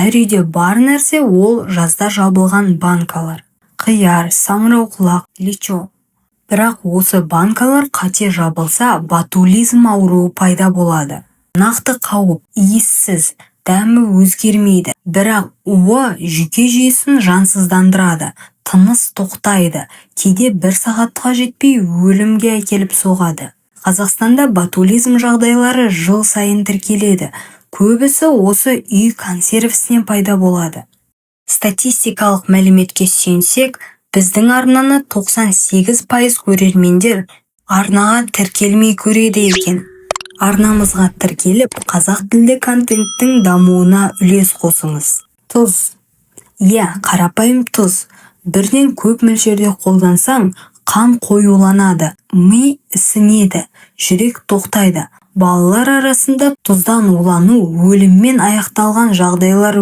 әр үйде бар нәрсе ол жазда жабылған банкалар. Қияр, саңырауқұлақ, личо. Бірақ осы банкалар қате жабылса, ботулизм ауруы пайда болады. Нақты қауіп иіссіз, дәмі өзгермейді, бірақ уы жүйке жүйесін жансыздандырады, тыныс тоқтайды, кейде 1 сағатқа жетпей өлімге әкеліп соғады. Қазақстанда ботулизм жағдайлары жыл сайын тіркеледі. Көбісі осы үй консервісінен пайда болады. Статистикалық мәліметке сүйенсек, біздің арнаны 98% көрермендер арнаға тіркелмей көреді екен. Арнамызға тіркеліп, қазақ тілді контенттің дамуына үлес қосыңыз. Тұз. Қарапайым тұз. Бірден көп мөлшерде қолдансаң, қан қоюланады, ми ісінеді, жүрек тоқтайды. Балалар арасында тұздан улану өліммен аяқталған жағдайлар